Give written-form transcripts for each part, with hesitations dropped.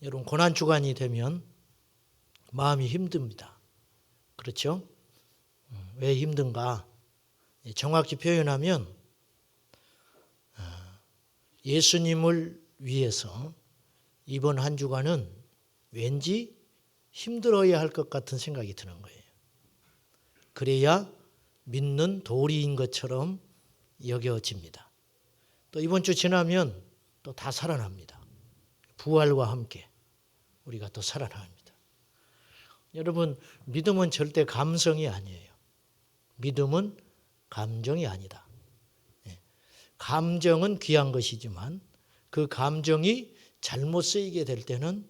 여러분 고난주간이 되면 마음이 힘듭니다. 그렇죠? 왜 힘든가? 정확히 표현하면 예수님을 위해서 이번 한 주간은 왠지 힘들어야 할 것 같은 생각이 드는 거예요. 그래야 믿는 도리인 것처럼 여겨집니다. 또 이번 주 지나면 또 다 살아납니다. 부활과 함께 우리가 또 살아납니다. 여러분, 믿음은 절대 감성이 아니에요. 믿음은 감정이 아니다. 감정은 귀한 것이지만 그 감정이 잘못 쓰이게 될 때는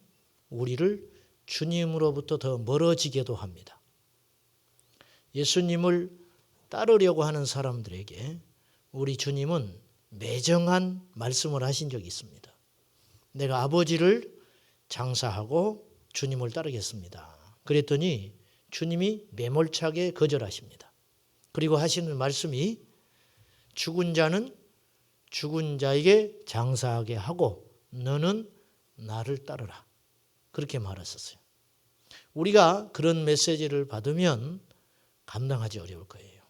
우리를 주님으로부터 더 멀어지게도 합니다. 예수님을 따르려고 하는 사람들에게 우리 주님은 매정한 말씀을 하신 적이 있습니다. 내가 아버지를 장사하고 주님을 따르겠습니다. 그랬더니 주님이 매몰차게 거절하십니다. 그리고 하시는 말씀이 죽은 자는 죽은 자에게 장사하게 하고 너는 나를 따르라. 그렇게 말하셨어요. 우리가 그런 메시지를 받으면 감당하기 어려울 거예요.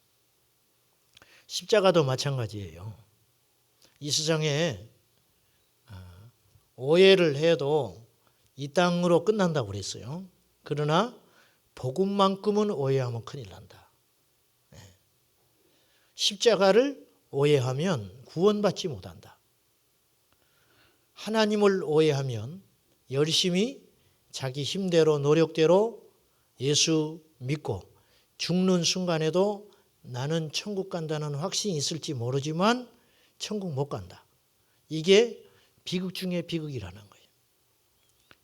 십자가도 마찬가지예요. 이 세상에 오해를 해도 이 땅으로 끝난다고 그랬어요. 그러나 복음만큼은 오해하면 큰일 난다. 십자가를 오해하면 구원받지 못한다. 하나님을 오해하면 열심히 자기 힘대로 노력대로 예수 믿고 죽는 순간에도 나는 천국 간다는 확신이 있을지 모르지만 천국 못 간다. 이게 비극 중에 비극이라는 거예요.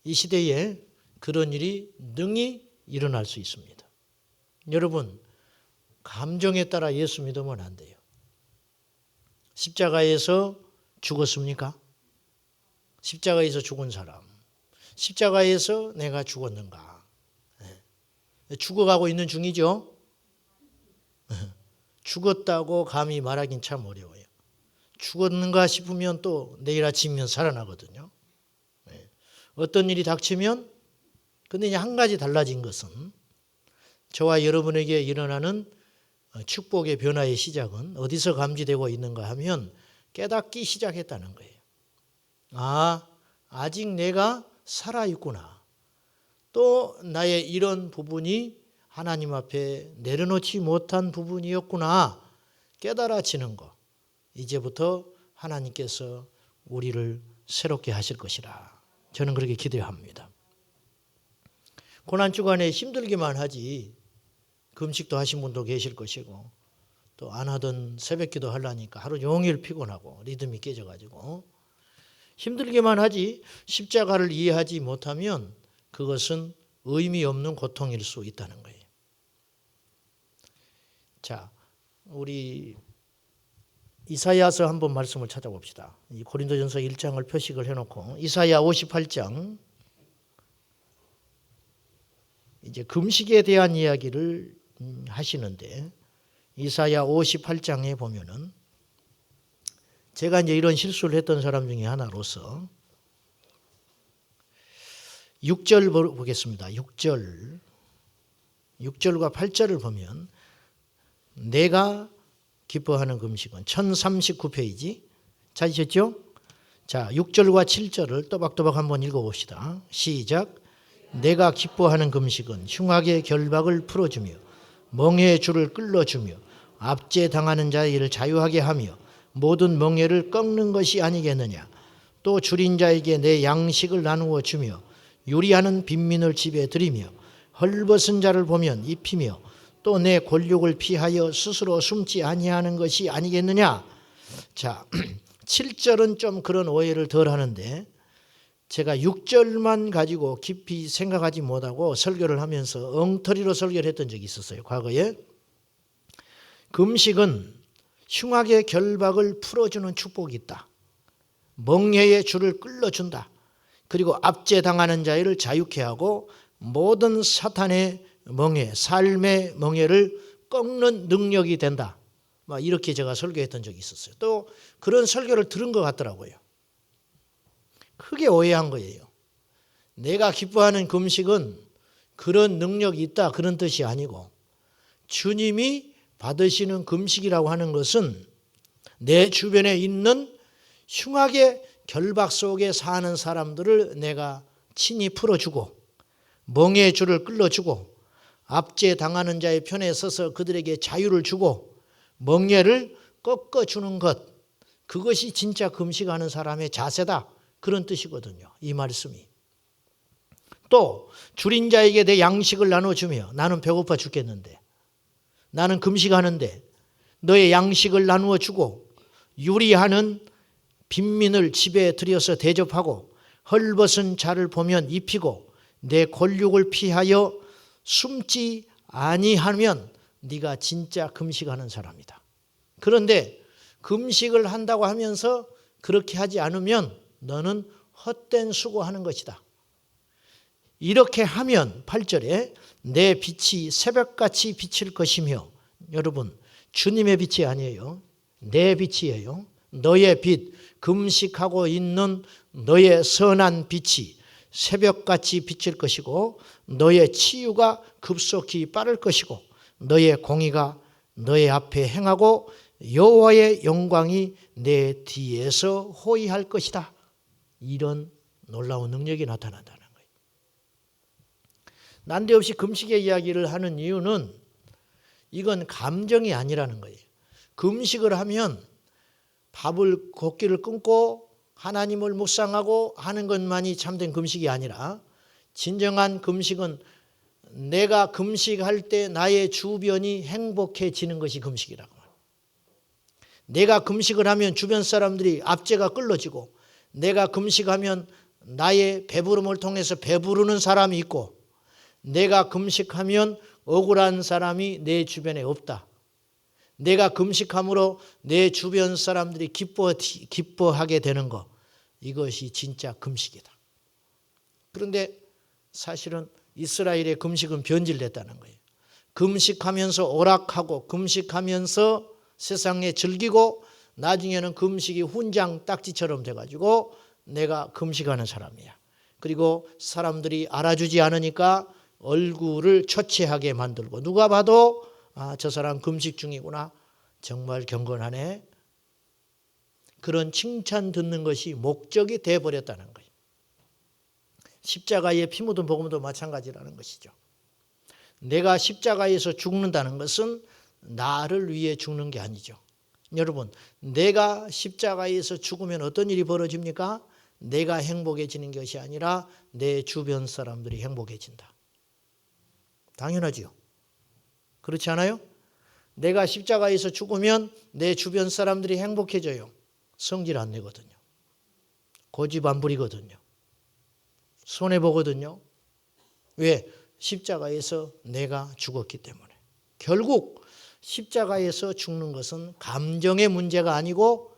이 시대에 그런 일이 능히 일어날 수 있습니다. 여러분, 감정에 따라 예수 믿으면 안 돼요. 십자가에서 죽었습니까? 십자가에서 죽은 사람. 십자가에서 내가 죽었는가? 죽어가고 있는 중이죠? 죽었다고 감히 말하긴 참 어려워요. 죽었는가 싶으면 또 내일 아침이면 살아나거든요. 어떤 일이 닥치면, 근데 이제 한 가지 달라진 것은 저와 여러분에게 일어나는 축복의 변화의 시작은 어디서 감지되고 있는가 하면 깨닫기 시작했다는 거예요. 아, 아직 내가 살아있구나. 또 나의 이런 부분이 하나님 앞에 내려놓지 못한 부분이었구나. 깨달아지는 것. 이제부터 하나님께서 우리를 새롭게 하실 것이라. 저는 그렇게 기대합니다. 고난주간에 힘들기만 하지 금식도 하신 분도 계실 것이고 또 안 하던 새벽기도 하려니까 하루 종일 피곤하고 리듬이 깨져가지고 힘들기만 하지 십자가를 이해하지 못하면 그것은 의미 없는 고통일 수 있다는 거예요. 자, 우리 이사야서 한번 말씀을 찾아봅시다. 이 고린도전서 1장을 표식을 해놓고 이사야 58장 이제 금식에 대한 이야기를 하시는데 이사야 58장에 보면은 제가 이제 이런 실수를 했던 사람 중에 하나로서 6절 보겠습니다. 6절과 8절을 보면 내가 기뻐하는 금식은 1039페이지 찾으셨죠? 자, 6절과 7절을 또박또박 한번 읽어봅시다. 시작. 내가 기뻐하는 금식은 흉악의 결박을 풀어주며 멍에의 줄을 끌어주며 압제당하는 자를 자유하게 하며 모든 멍에를 꺾는 것이 아니겠느냐. 또 줄인 자에게 내 양식을 나누어 주며 유리하는 빈민을 집에 들이며 헐벗은 자를 보면 입히며 또 내 권력을 피하여 스스로 숨지 아니하는 것이 아니겠느냐. 자, 7절은 좀 그런 오해를 덜 하는데 제가 6절만 가지고 깊이 생각하지 못하고 설교를 하면서 엉터리로 설교를 했던 적이 있었어요. 과거에. 금식은 흉악의 결박을 풀어주는 축복이 있다. 멍에의 줄을 끌어준다. 그리고 압제당하는 자를 자유케 하고 모든 사탄의 멍에, 삶의 멍에를 꺾는 능력이 된다. 막 이렇게 제가 설교했던 적이 있었어요. 또 그런 설교를 들은 것 같더라고요. 크게 오해한 거예요. 내가 기뻐하는 금식은 그런 능력이 있다 그런 뜻이 아니고, 주님이 받으시는 금식이라고 하는 것은 내 주변에 있는 흉악의 결박 속에 사는 사람들을 내가 친히 풀어주고 멍에의 줄을 끌어주고 압제당하는 자의 편에 서서 그들에게 자유를 주고 멍에를 꺾어주는 것, 그것이 진짜 금식하는 사람의 자세다 그런 뜻이거든요. 이 말씀이. 또 줄인 자에게 내 양식을 나눠주며, 나는 배고파 죽겠는데 나는 금식하는데 너의 양식을 나누어 주고, 유리하는 빈민을 집에 들여서 대접하고 헐벗은 자를 보면 입히고 내 권육을 피하여 숨지 아니하면 네가 진짜 금식하는 사람이다. 그런데 금식을 한다고 하면서 그렇게 하지 않으면 너는 헛된 수고하는 것이다. 이렇게 하면 8절에 내 빛이 새벽같이 비칠 것이며, 여러분 주님의 빛이 아니에요. 내 빛이에요. 너의 빛, 금식하고 있는 너의 선한 빛이 새벽같이 비칠 것이고, 너의 치유가 급속히 빠를 것이고, 너의 공의가 너의 앞에 행하고 여호와의 영광이 내 뒤에서 호위할 것이다. 이런 놀라운 능력이 나타난다는 거예요. 난데없이 금식의 이야기를 하는 이유는 이건 감정이 아니라는 거예요. 금식을 하면 밥을 걷기를 끊고 하나님을 묵상하고 하는 것만이 참된 금식이 아니라, 진정한 금식은 내가 금식할 때 나의 주변이 행복해지는 것이 금식이라고 합니다. 내가 금식을 하면 주변 사람들이 압제가 끌어지고, 내가 금식하면 나의 배부름을 통해서 배부르는 사람이 있고, 내가 금식하면 억울한 사람이 내 주변에 없다. 내가 금식함으로 내 주변 사람들이 기뻐하게 되는 것, 이것이 진짜 금식이다. 그런데 사실은 이스라엘의 금식은 변질됐다는 거예요. 금식하면서 오락하고 금식하면서 세상에 즐기고 나중에는 금식이 훈장 딱지처럼 돼가지고 내가 금식하는 사람이야. 그리고 사람들이 알아주지 않으니까 얼굴을 처치하게 만들고, 누가 봐도 저 사람 금식 중이구나, 정말 경건하네, 그런 칭찬 듣는 것이 목적이 돼버렸다는 거예요. 십자가에 피 묻은 복음도 마찬가지라는 것이죠. 내가 십자가에서 죽는다는 것은 나를 위해 죽는 게 아니죠. 여러분, 내가 십자가에서 죽으면 어떤 일이 벌어집니까? 내가 행복해지는 것이 아니라 내 주변 사람들이 행복해진다. 당연하지요. 그렇지 않아요? 내가 십자가에서 죽으면 내 주변 사람들이 행복해져요. 성질 안 내거든요. 고집 안 부리거든요. 손해보거든요. 왜? 십자가에서 내가 죽었기 때문에. 결국 십자가에서 죽는 것은 감정의 문제가 아니고,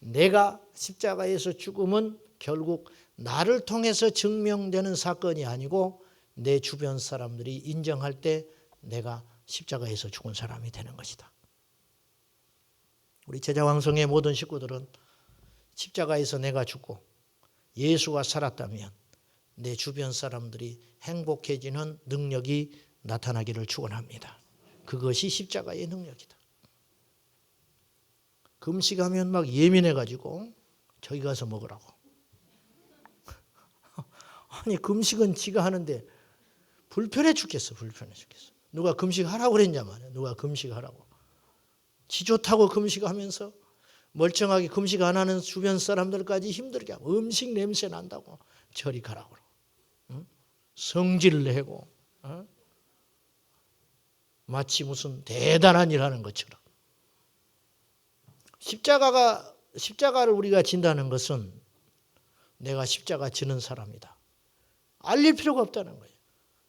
내가 십자가에서 죽음은 결국 나를 통해서 증명되는 사건이 아니고 내 주변 사람들이 인정할 때 내가 십자가에서 죽은 사람이 되는 것이다. 우리 제자왕성의 모든 식구들은 십자가에서 내가 죽고 예수가 살았다면 내 주변 사람들이 행복해지는 능력이 나타나기를 축원합니다. 그것이 십자가의 능력이다. 금식하면 막 예민해가지고 저기 가서 먹으라고. 아니 금식은 지가 하는데 불편해 죽겠어. 불편해 죽겠어. 누가 금식하라고 그랬냐 말이야. 누가 금식하라고. 지 좋다고 금식하면서 멀쩡하게 금식 안 하는 주변 사람들까지 힘들게 하고, 음식 냄새 난다고 저리 가라고. 응? 성질을 내고, 마치 무슨 대단한 일 하는 것처럼. 십자가를 우리가 진다는 것은 내가 십자가 지는 사람이다. 알릴 필요가 없다는 거예요.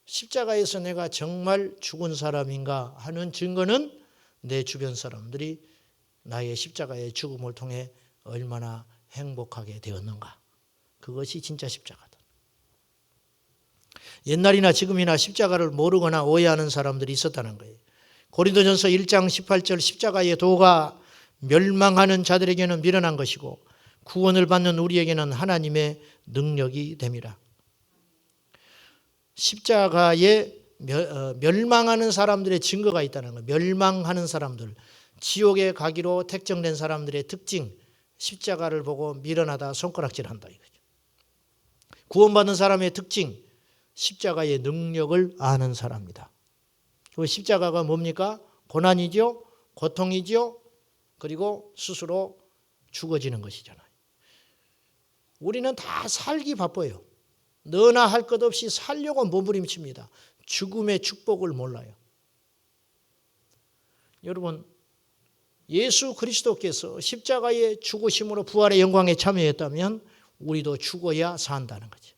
십자가에서 내가 정말 죽은 사람인가 하는 증거는 내 주변 사람들이 나의 십자가의 죽음을 통해 얼마나 행복하게 되었는가. 그것이 진짜 십자가다. 옛날이나 지금이나 십자가를 모르거나 오해하는 사람들이 있었다는 거예요. 고린도전서 1장 18절, 십자가의 도가 멸망하는 자들에게는 미련한 것이고 구원을 받는 우리에게는 하나님의 능력이 됨이라. 십자가에 멸망하는 사람들의 증거가 있다는 거예요. 멸망하는 사람들, 지옥에 가기로 택정된 사람들의 특징, 십자가를 보고 미련하다 손가락질한다 이거죠. 구원받은 사람의 특징, 십자가의 능력을 아는 사람이다. 그 십자가가 뭡니까? 고난이죠, 고통이죠, 그리고 스스로 죽어지는 것이잖아요. 우리는 다 살기 바빠요. 너나 할 것 없이 살려고 몸부림칩니다. 죽음의 축복을 몰라요. 여러분, 예수 그리스도께서 십자가의 죽으심으로 부활의 영광에 참여했다면 우리도 죽어야 산다는 거죠.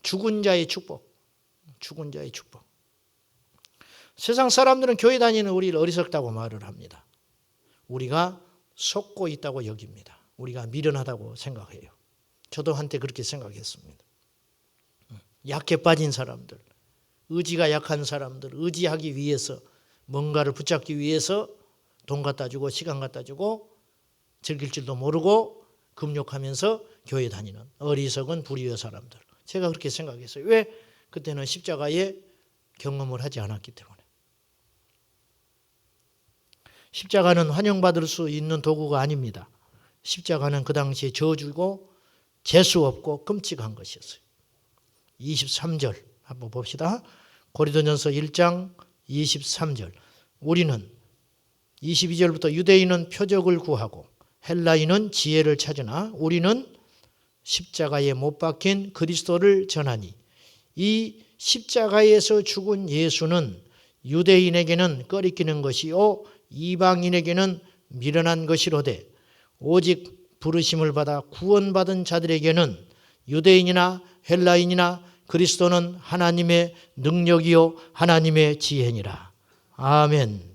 죽은 자의 축복, 죽은 자의 축복. 세상 사람들은 교회 다니는 우리를 어리석다고 말을 합니다. 우리가 속고 있다고 여깁니다. 우리가 미련하다고 생각해요. 저도 한때 그렇게 생각했습니다. 약해 빠진 사람들, 의지가 약한 사람들, 의지하기 위해서 뭔가를 붙잡기 위해서 돈 갖다 주고 시간 갖다 주고 즐길 줄도 모르고 금욕하면서 교회 다니는 어리석은 불의의 사람들. 제가 그렇게 생각했어요. 왜? 그때는 십자가의 경험을 하지 않았기 때문에. 십자가는 환영받을 수 있는 도구가 아닙니다. 십자가는 그 당시에 저주고 재수 없고 끔찍한 것이었어요. 23절 한번 봅시다. 고린도전서 1장 23절. 우리는 22절부터 유대인은 표적을 구하고 헬라인은 지혜를 찾으나 우리는 십자가에 못 박힌 그리스도를 전하니 이 십자가에서 죽은 예수는 유대인에게는 꺼리끼는 것이요 이방인에게는 미련한 것이로되 오직 부르심을 받아 구원받은 자들에게는 유대인이나 헬라인이나 그리스도는 하나님의 능력이요 하나님의 지혜니라. 아멘.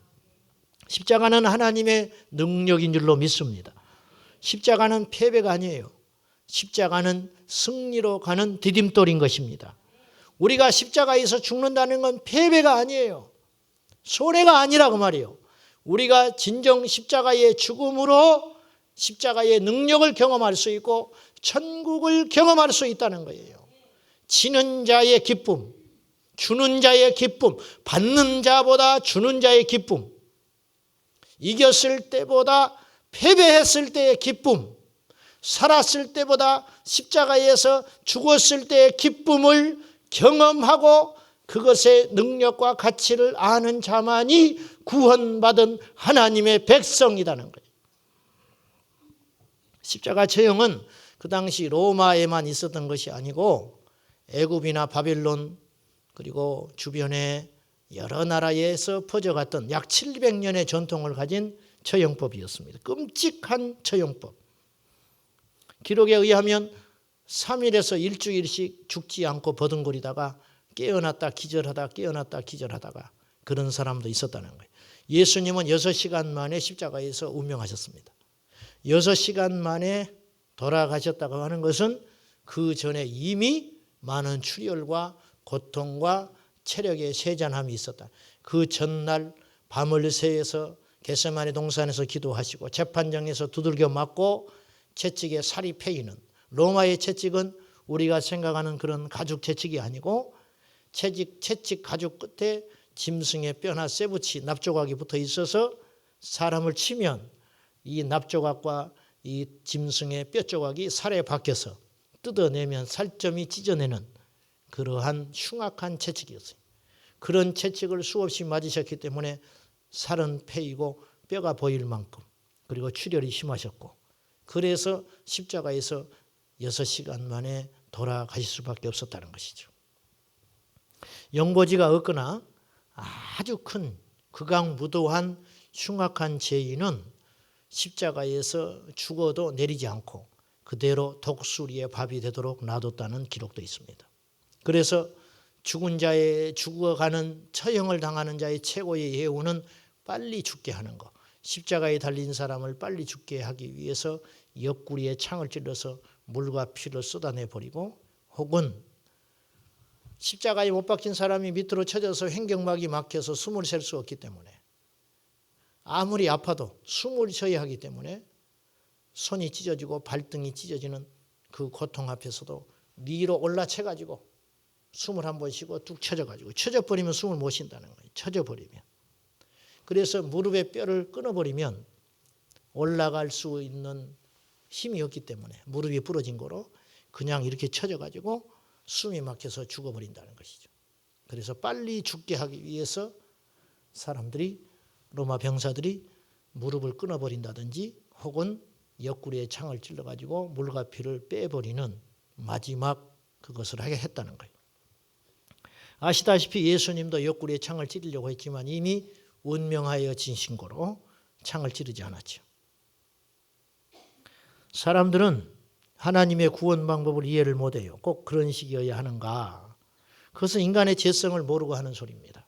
십자가는 하나님의 능력인 줄로 믿습니다. 십자가는 패배가 아니에요. 십자가는 승리로 가는 디딤돌인 것입니다. 우리가 십자가에서 죽는다는 건 패배가 아니에요. 손해가 아니라고 말이에요. 우리가 진정 십자가의 죽음으로 십자가의 능력을 경험할 수 있고 천국을 경험할 수 있다는 거예요. 지는 자의 기쁨, 주는 자의 기쁨, 받는 자보다 주는 자의 기쁨, 이겼을 때보다 패배했을 때의 기쁨, 살았을 때보다 십자가에서 죽었을 때의 기쁨을 경험하고 그것의 능력과 가치를 아는 자만이 구원받은 하나님의 백성이라는 거예요. 십자가 처형은 그 당시 로마에만 있었던 것이 아니고 애굽이나 바벨론 그리고 주변의 여러 나라에서 퍼져갔던 약 700년의 전통을 가진 처형법이었습니다. 끔찍한 처형법. 기록에 의하면 3일에서 일주일씩 죽지 않고 버둥거리다가 깨어났다 기절하다 깨어났다 기절하다가 그런 사람도 있었다는 거예요. 예수님은 6시간 만에 십자가에서 운명하셨습니다. 6시간 만에 돌아가셨다고 하는 것은 그 전에 이미 많은 출혈과 고통과 체력의 세잔함이 있었다. 그 전날 밤을 새에서 겟세마네 동산에서 기도하시고 재판장에서 두들겨 맞고 채찍에 살이 패이는, 로마의 채찍은 우리가 생각하는 그런 가죽 채찍이 아니고 채찍 가죽 끝에 짐승의 뼈나 쇠붙이 납조각이 붙어 있어서 사람을 치면 이 납조각과 이 짐승의 뼈 조각이 살에 박혀서 뜯어내면 살점이 찢어내는 그러한 흉악한 채찍이었어요. 그런 채찍을 수없이 맞으셨기 때문에 살은 패이고 뼈가 보일 만큼, 그리고 출혈이 심하셨고, 그래서 십자가에서 6시간 만에 돌아가실 수밖에 없었다는 것이죠. 연고지가 없거나 아주 큰 극악무도한 흉악한 죄인은 십자가에서 죽어도 내리지 않고 그대로 독수리의 밥이 되도록 놔뒀다는 기록도 있습니다. 그래서 죽어가는 처형을 당하는 자의 최고의 예우는 빨리 죽게 하는 것. 십자가에 달린 사람을 빨리 죽게 하기 위해서 옆구리에 창을 찔러서 물과 피를 쏟아내버리고, 혹은 십자가에 못 박힌 사람이 밑으로 쳐져서 횡격막이 막혀서 숨을 쉴 수 없기 때문에, 아무리 아파도 숨을 쉬어야 하기 때문에 손이 찢어지고 발등이 찢어지는 그 고통 앞에서도 위로 올라쳐가지고 숨을 한 번 쉬고 뚝 쳐져가지고 쳐져버리면 숨을 못 쉰다는 거예요. 쳐져버리면. 그래서 무릎의 뼈를 끊어버리면 올라갈 수 있는 힘이 없기 때문에 무릎이 부러진 거로 그냥 이렇게 쳐져가지고 숨이 막혀서 죽어버린다는 것이죠. 그래서 빨리 죽게 하기 위해서 사람들이 로마 병사들이 무릎을 끊어버린다든지 혹은 옆구리에 창을 찔러가지고 물과 피를 빼버리는 마지막 그것을 하게 했다는 거예요. 아시다시피 예수님도 옆구리에 창을 찌르려고 했지만 이미 운명하여 진신 거로 창을 찌르지 않았죠. 사람들은 하나님의 구원 방법을 이해를 못해요. 꼭 그런 식이어야 하는가. 그것은 인간의 죄성을 모르고 하는 소리입니다.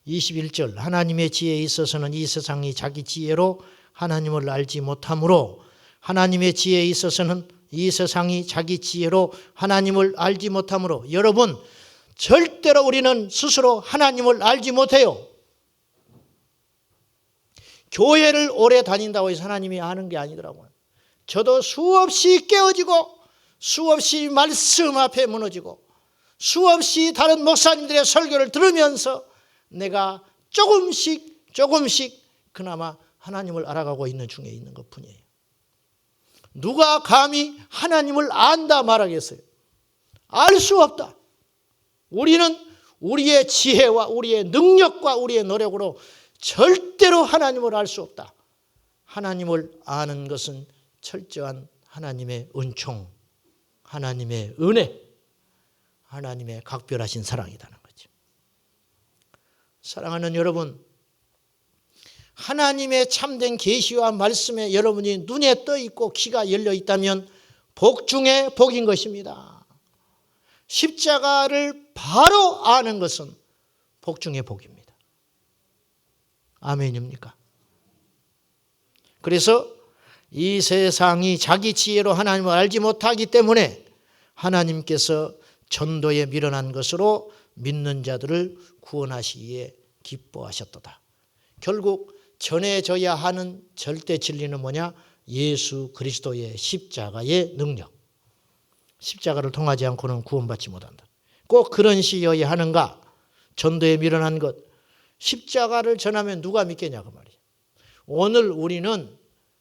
21절 하나님의 지혜에 있어서는 이 세상이 자기 지혜로 하나님을 알지 못하므로 하나님의 지혜에 있어서는 이 세상이 자기 지혜로 하나님을 알지 못하므로 여러분 절대로 우리는 스스로 하나님을 알지 못해요. 교회를 오래 다닌다고 해서 하나님이 아는 게 아니더라고요. 저도 수없이 깨어지고 수없이 말씀 앞에 무너지고 수없이 다른 목사님들의 설교를 들으면서 내가 조금씩 그나마 하나님을 알아가고 있는 중에 있는 것뿐이에요. 누가 감히 하나님을 안다 말하겠어요? 알 수 없다. 우리는 우리의 지혜와 우리의 능력과 우리의 노력으로 절대로 하나님을 알 수 없다. 하나님을 아는 것은 철저한 하나님의 은총, 하나님의 은혜, 하나님의 각별하신 사랑이라는 거죠. 사랑하는 여러분, 하나님의 참된 계시와 말씀에 여러분이 눈에 떠 있고 귀가 열려 있다면 복 중에 복인 것입니다. 십자가를 바로 아는 것은 복 중에 복입니다. 아멘입니까? 그래서 이 세상이 자기 지혜로 하나님을 알지 못하기 때문에 하나님께서 전도에 밀어난 것으로 믿는 자들을 구원하시기에 기뻐하셨도다. 결국 전해져야 하는 절대 진리는 뭐냐? 예수 그리스도의 십자가의 능력. 십자가를 통하지 않고는 구원받지 못한다. 꼭 그런 식이어야 하는가? 전도에 밀어난 것. 십자가를 전하면 누가 믿겠냐 그 말이에요. 오늘 우리는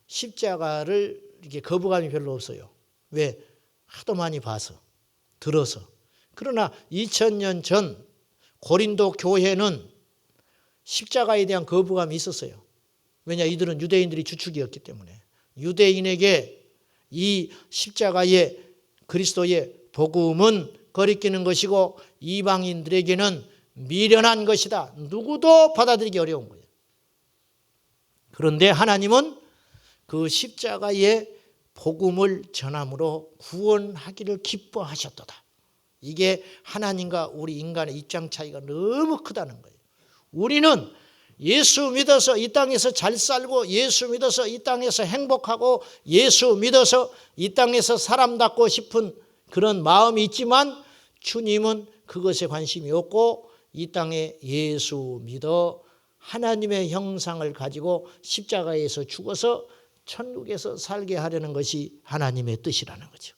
십자가를 이렇게 거부감이 별로 없어요. 왜? 하도 많이 봐서, 들어서. 그러나 2000년 전 고린도 교회는 십자가에 대한 거부감이 있었어요. 왜냐? 이들은 유대인들이 주축이었기 때문에. 유대인에게 이 십자가의 그리스도의 복음은 거리끼는 것이고 이방인들에게는 미련한 것이다. 누구도 받아들이기 어려운 거예요. 그런데 하나님은 그 십자가의 복음을 전함으로 구원하기를 기뻐하셨도다. 이게 하나님과 우리 인간의 입장 차이가 너무 크다는 거예요. 우리는 예수 믿어서 이 땅에서 잘 살고 예수 믿어서 이 땅에서 행복하고 예수 믿어서 이 땅에서 사람답고 싶은 그런 마음이 있지만 주님은 그것에 관심이 없고 이 땅에 예수 믿어 하나님의 형상을 가지고 십자가에서 죽어서 천국에서 살게 하려는 것이 하나님의 뜻이라는 거죠.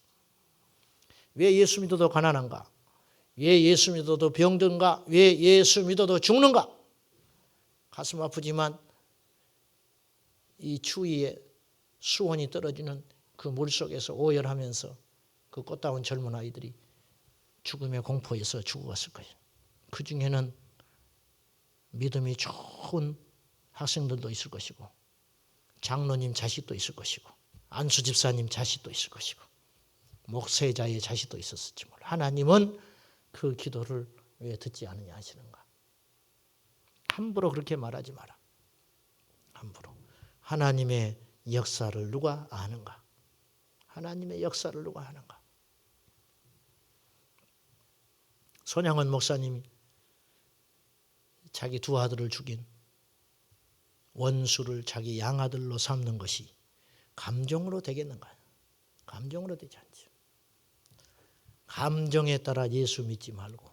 왜 예수 믿어도 가난한가? 왜 예수 믿어도 병든가? 왜 예수 믿어도 죽는가? 가슴 아프지만 이 추위에 수온이 떨어지는 그 물속에서 오열하면서 그 꽃다운 젊은 아이들이 죽음의 공포에서 죽어갔을 거예요. 그 중에는 믿음이 좋은 학생들도 있을 것이고 장로님 자식도 있을 것이고 안수 집사님 자식도 있을 것이고 목세자의 자식도 있었을지 몰라. 하나님은 그 기도를 왜 듣지 않느냐 하시는가. 함부로 그렇게 말하지 마라. 함부로. 하나님의 역사를 누가 아는가? 하나님의 역사를 누가 아는가? 손양원 목사님이 자기 두 아들을 죽인 원수를 자기 양아들로 삼는 것이 감정으로 되겠는가? 감정으로 되지 않죠. 감정에 따라 예수 믿지 말고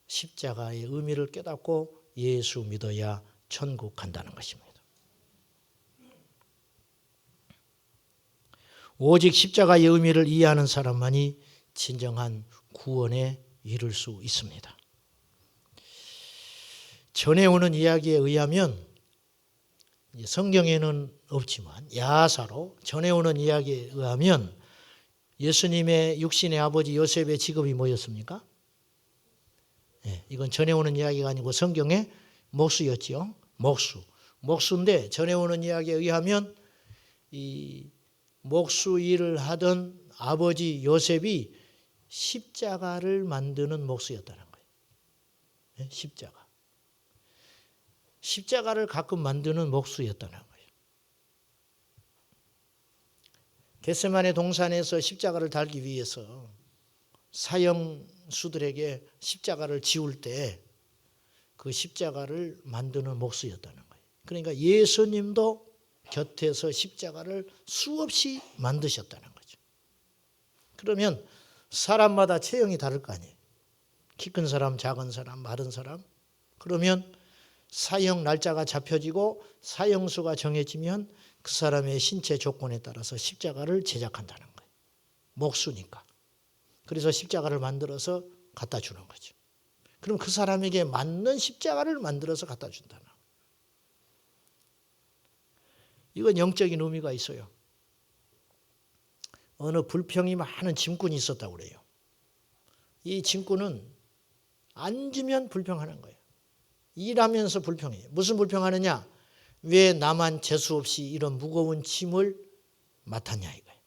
십자가의 의미를 깨닫고 예수 믿어야 천국 간다는 것입니다. 오직 십자가의 의미를 이해하는 사람만이 진정한 구원의 이룰 수 있습니다. 전해오는 이야기에 의하면 성경에는 없지만 야사로 전해오는 이야기에 의하면 예수님의 육신의 아버지 요셉의 직업이 뭐였습니까? 이건 전해오는 이야기가 아니고 성경의 목수였지요. 목수인데 전해오는 이야기에 의하면 이 목수 일을 하던 아버지 요셉이 십자가를 만드는 목수였다는 거예요. 십자가를 가끔 만드는 목수였다는 거예요. 겟세마네 동산에서 십자가를 달기 위해서 사형수들에게 십자가를 지울 때 그 십자가를 만드는 목수였다는 거예요. 그러니까 예수님도 곁에서 십자가를 수없이 만드셨다는 거죠. 그러면 사람마다 체형이 다를 거 아니에요. 키 큰 사람, 작은 사람, 마른 사람. 그러면 사형 날짜가 잡혀지고 사형수가 정해지면 그 사람의 신체 조건에 따라서 십자가를 제작한다는 거예요. 목수니까. 그래서 십자가를 만들어서 갖다 주는 거죠. 그럼 그 사람에게 맞는 십자가를 만들어서 갖다 준다는 거예요. 이건 영적인 의미가 있어요. 어느 불평이 많은 짐꾼이 있었다고 그래요. 이 짐꾼은 앉으면 불평하는 거예요. 일하면서 불평해요. 무슨 불평하느냐? 왜 나만 재수없이 이런 무거운 짐을 맡았냐 이거예요.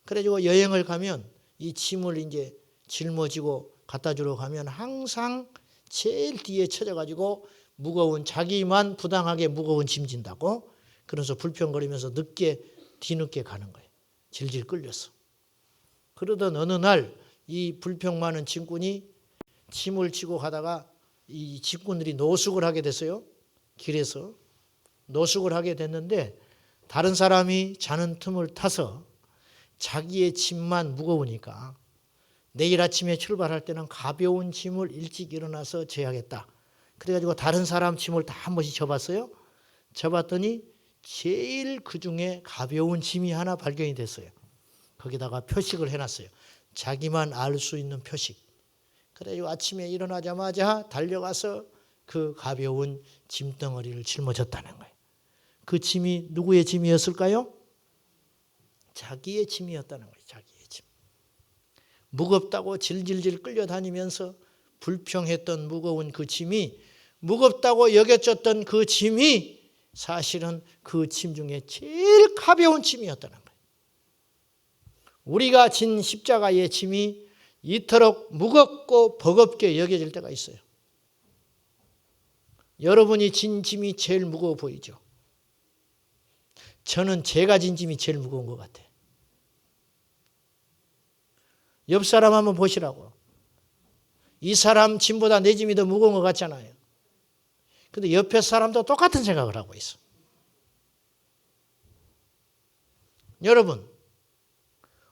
그래가지고 여행을 가면 이 짐을 이제 짊어지고 갖다 주러 가면 항상 제일 뒤에 쳐져가지고 무거운 자기만 부당하게 무거운 짐 진다고 그래서 불평거리면서 뒤늦게 가는 거예요. 질질 끌려서. 그러던 어느 날 이 불평 많은 짐꾼이 짐을 지고 가다가 이 짐꾼들이 노숙을 하게 됐어요. 길에서 노숙을 하게 됐는데 다른 사람이 자는 틈을 타서 자기의 짐만 무거우니까 내일 아침에 출발할 때는 가벼운 짐을 일찍 일어나서 져야겠다. 그래가지고 다른 사람 짐을 다 한 번씩 져봤어요. 져봤더니 제일 그중에 가벼운 짐이 하나 발견이 됐어요. 거기다가 표식을 해놨어요. 자기만 알 수 있는 표식. 그래가지고 아침에 일어나자마자 달려가서 그 가벼운 짐덩어리를 짊어졌다는 거예요. 그 짐이 누구의 짐이었을까요? 자기의 짐이었다는 거예요. 자기의 짐. 무겁다고 질질질 끌려다니면서 불평했던 무거운 그 짐이 무겁다고 여겨졌던 그 짐이 사실은 그 짐 중에 제일 가벼운 짐이었다는 거예요. 우리가 진 십자가의 짐이 이토록 무겁고 버겁게 여겨질 때가 있어요. 여러분이 진 짐이 제일 무거워 보이죠? 저는 제가 진 짐이 제일 무거운 것 같아요. 옆 사람 한번 보시라고. 이 사람 짐보다 내 짐이 더 무거운 것 같잖아요. 근데 옆에 사람도 똑같은 생각을 하고 있어. 여러분,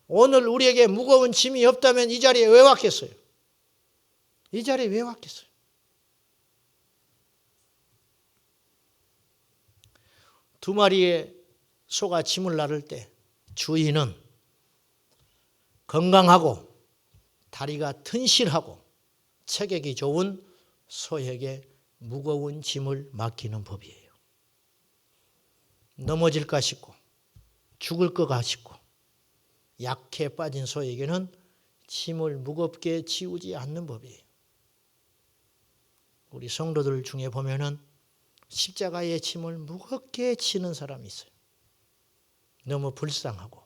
오늘 우리에게 무거운 짐이 없다면 이 자리에 왜 왔겠어요? 이 자리에 왜 왔겠어요? 두 마리의 소가 짐을 나를 때 주인은 건강하고 다리가 튼실하고 체격이 좋은 소에게 무거운 짐을 맡기는 법이에요. 넘어질까 싶고 죽을 것 싶고 약해 빠진 소에게는 짐을 무겁게 지우지 않는 법이에요. 우리 성도들 중에 보면은 십자가의 짐을 무겁게 지는 사람이 있어요. 너무 불쌍하고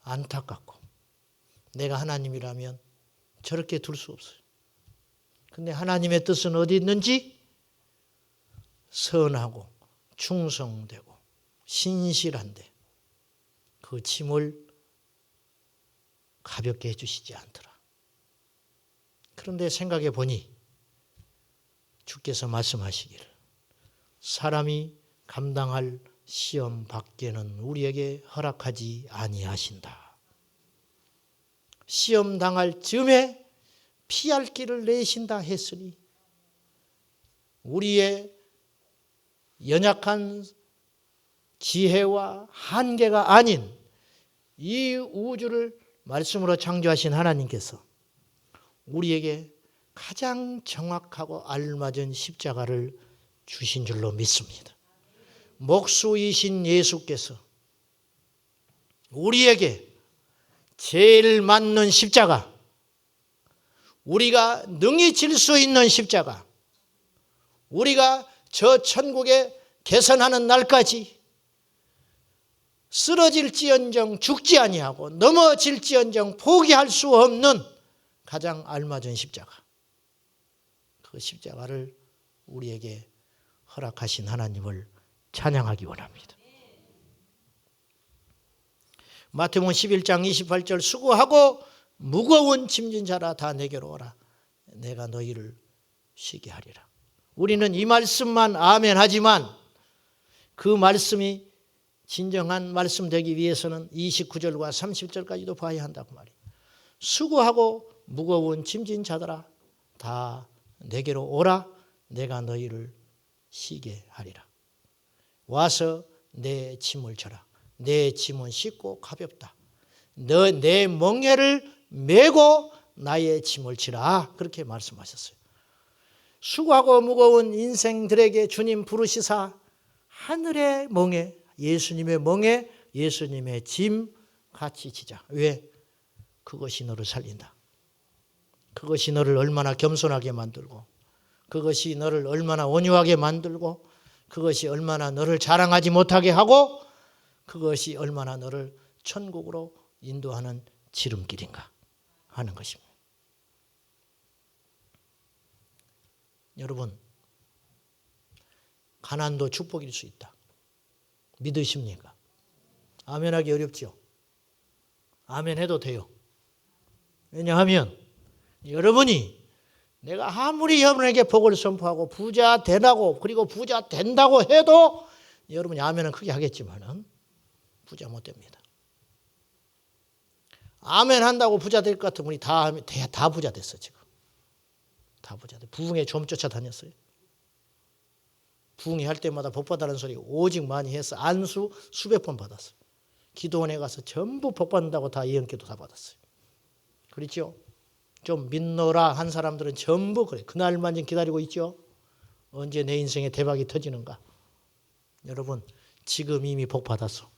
안타깝고 내가 하나님이라면 저렇게 둘 수 없어요. 근데 하나님의 뜻은 어디 있는지 선하고 충성되고 신실한데 그 짐을 가볍게 해주시지 않더라. 그런데 생각해 보니 주께서 말씀하시기를 사람이 감당할 시험 밖에는 우리에게 허락하지 아니하신다. 시험 당할 즈음에 피할 길을 내신다 했으니 우리의 연약한 지혜와 한계가 아닌 이 우주를 말씀으로 창조하신 하나님께서 우리에게 가장 정확하고 알맞은 십자가를 주신 줄로 믿습니다. 목수이신 예수께서 우리에게 제일 맞는 십자가, 우리가 능히 질 수 있는 십자가, 우리가 저 천국에 개선하는 날까지 쓰러질지언정 죽지 아니하고 넘어질지언정 포기할 수 없는 가장 알맞은 십자가, 그 십자가를 우리에게 허락하신 하나님을 찬양하기 원합니다. 마태복음 11장 28절 수고하고 무거운 짐진 자라 다 내게로 오라. 내가 너희를 쉬게 하리라. 우리는 이 말씀만 아멘 하지만 그 말씀이 진정한 말씀 되기 위해서는 29절과 30절까지도 봐야 한다고 말이에요. 수고하고 무거운 짐진 자들아 다 내게로 오라. 내가 너희를 쉬게 하리라. 와서 내 짐을 져라. 내 짐은 쉽고 가볍다. 내 멍에를 메고 나의 짐을 지라. 그렇게 말씀하셨어요. 수고하고 무거운 인생들에게 주님 부르시사 하늘의 멍에, 예수님의 멍에, 예수님의 짐 같이 지자. 왜? 그것이 너를 살린다. 그것이 너를 얼마나 겸손하게 만들고, 그것이 너를 얼마나 온유하게 만들고, 그것이 얼마나 너를 자랑하지 못하게 하고, 그것이 얼마나 너를 천국으로 인도하는 지름길인가 하는 것입니다. 여러분, 가난도 축복일 수 있다. 믿으십니까? 아멘하기 어렵죠? 아멘해도 돼요. 왜냐하면 여러분이 내가 아무리 여러분에게 복을 선포하고 부자 되라고 그리고 부자 된다고 해도 여러분이 아멘은 크게 하겠지만은 부자 못 됩니다. 아멘 한다고 부자 될 것 같으면 우리 다 부자 됐어 지금. 다 부자 돼. 부흥회 좀 쫓아다녔어요. 부흥회 할 때마다 복 받아라는 소리 오직 많이 해서 안수 수백 번 받았어요. 기도원에 가서 전부 복 받는다고 다 예언기도 다 받았어요. 그렇죠? 좀 믿노라 한 사람들은 전부 그래. 그날만 좀 기다리고 있죠. 언제 내 인생에 대박이 터지는가. 여러분 지금 이미 복 받았어.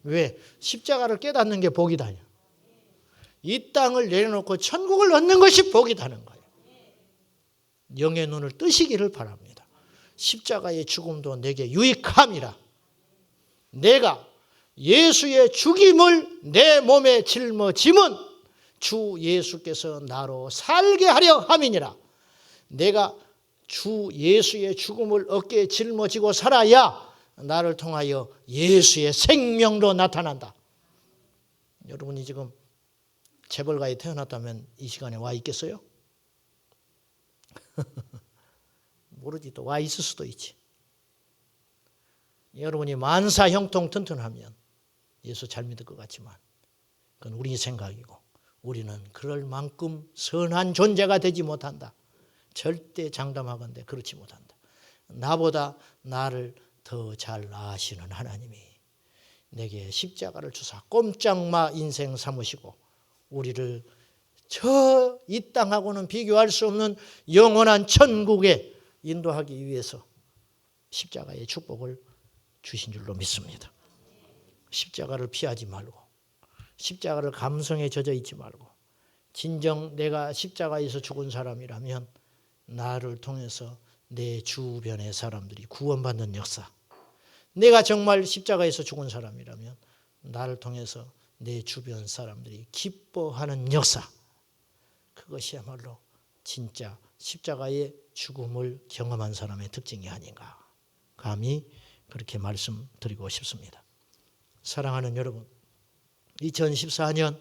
왜? 십자가를 깨닫는 게 복이다. 이 땅을 내려놓고 천국을 얻는 것이 복이다는 거예요. 영의 눈을 뜨시기를 바랍니다. 십자가의 죽음도 내게 유익함이라. 내가 예수의 죽임을 내 몸에 짊어짐은 주 예수께서 나로 살게 하려 함이니라. 내가 주 예수의 죽음을 어깨에 짊어지고 살아야 나를 통하여 예수의 생명도 나타난다. 여러분이 지금 재벌가에 태어났다면 이 시간에 와 있겠어요? 모르지. 또 와 있을 수도 있지. 여러분이 만사 형통 튼튼하면 예수 잘 믿을 것 같지만 그건 우리 생각이고 우리는 그럴 만큼 선한 존재가 되지 못한다. 절대 장담하건대 그렇지 못한다. 나보다 나를 더 잘 아시는 하나님이 내게 십자가를 주사 꼼짝마 인생 삼으시고 우리를 저 이 땅하고는 비교할 수 없는 영원한 천국에 인도하기 위해서 십자가의 축복을 주신 줄로 믿습니다. 십자가를 피하지 말고 십자가를 감성에 젖어 있지 말고 진정 내가 십자가에서 죽은 사람이라면 나를 통해서 내 주변의 사람들이 구원받는 역사, 내가 정말 십자가에서 죽은 사람이라면 나를 통해서 내 주변 사람들이 기뻐하는 역사, 그것이야말로 진짜 십자가의 죽음을 경험한 사람의 특징이 아닌가 감히 그렇게 말씀드리고 싶습니다. 사랑하는 여러분, 2014년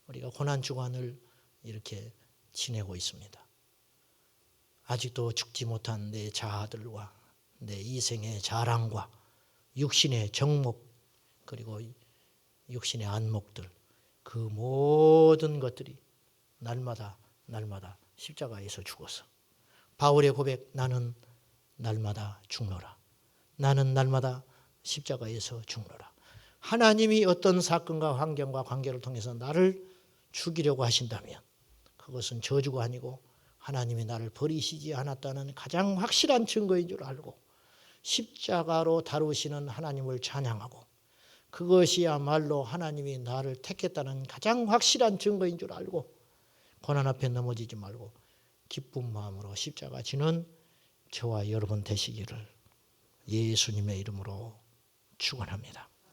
우리가 고난주간을 이렇게 지내고 있습니다. 아직도 죽지 못한 내 자아들과 내 이생의 자랑과 육신의 정목 그리고 육신의 안목들 그 모든 것들이 날마다 십자가에서 죽어서 바울의 고백 나는 날마다 죽노라. 나는 날마다 십자가에서 죽노라. 하나님이 어떤 사건과 환경과 관계를 통해서 나를 죽이려고 하신다면 그 그것은 저주가 아니고 하나님이 나를 버리시지 않았다는 가장 확실한 증거인 줄 알고 십자가로 다루시는 하나님을 찬양하고 그것이야말로 하나님이 나를 택했다는 가장 확실한 증거인 줄 알고 고난 앞에 넘어지지 말고 기쁜 마음으로 십자가 지는 저와 여러분 되시기를 예수님의 이름으로 축원합니다.